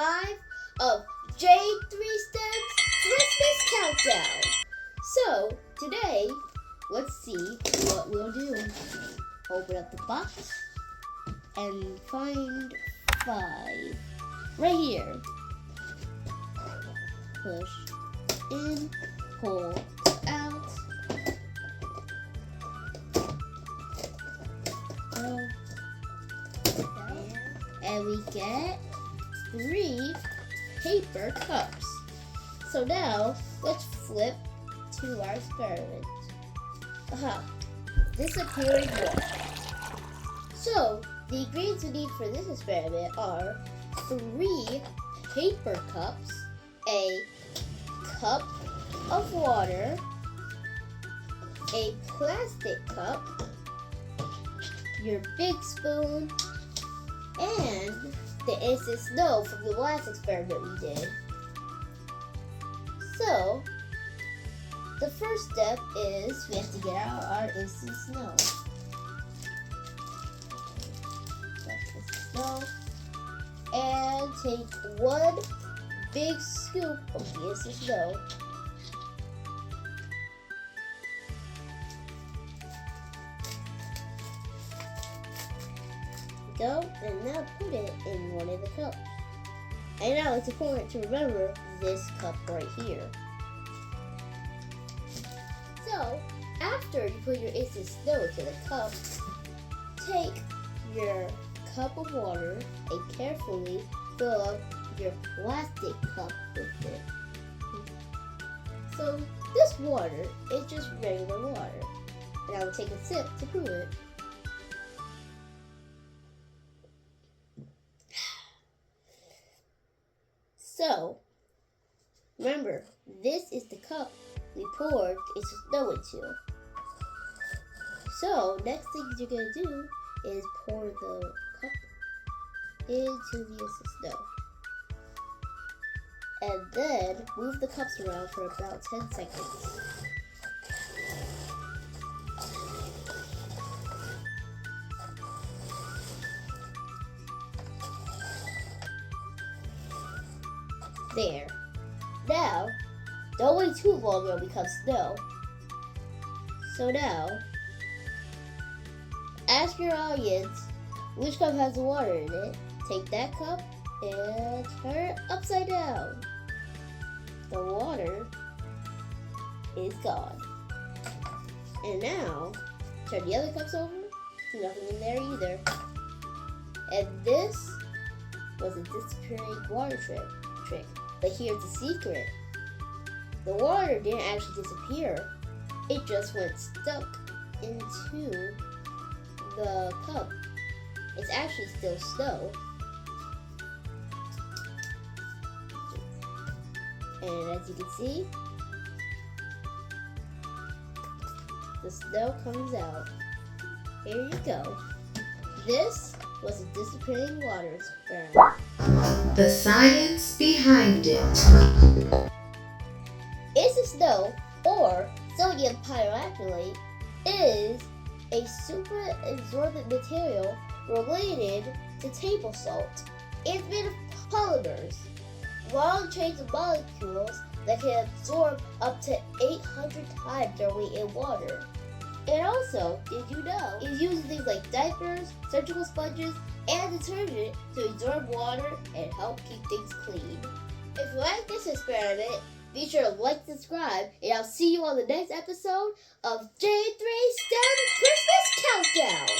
5 of J3's Christmas Countdown. So, today, let's see what we'll do. Open up the box and find 5 right here. Push in, pull out. And we get 3 paper cups. So now, let's flip to our experiment. Disappearing water. So, the ingredients we need for this experiment are 3 paper cups, a cup of water, a plastic cup, your big spoon, and the instant snow from the last experiment we did. So, the first step is we have to get out our instant snow. That's the snow. And take 1 big scoop of the instant snow. Go and now put it in one of the cups. And now it's important to remember this cup right here. So, after you put your instant snow into the cup, take your cup of water and carefully fill up your plastic cup with it. So, this water is just regular water. And I will take a sip to prove it. So, remember, this is the cup we poured instant snow into. So, next thing you're going to do is pour the cup into the instant snow. And then move the cups around for about 10 seconds. There. Now, don't wait too long or it'll become snow. So now, ask your audience which cup has the water in it. Take that cup and turn it upside down. The water is gone. And now, turn the other cups over. There's nothing in there either. And this was a disappearing water trick. But here's the secret. The water didn't actually disappear. It just went stuck into the cup. It's actually still snow. And as you can see, the snow comes out. Here you go. This was a disappearing water experiment. The science behind it. Instant snow, or sodium polyacrylate, is a superabsorbent material related to table salt. It's made of polymers, long chains of molecules that can absorb up to 800 times their weight in water. And also, did you know, it's used in things like diapers, surgical sponges, and detergent to absorb water and help keep things clean. If you like this experiment, be sure to like and subscribe, and I'll see you on the next episode of J3's Christmas Countdown.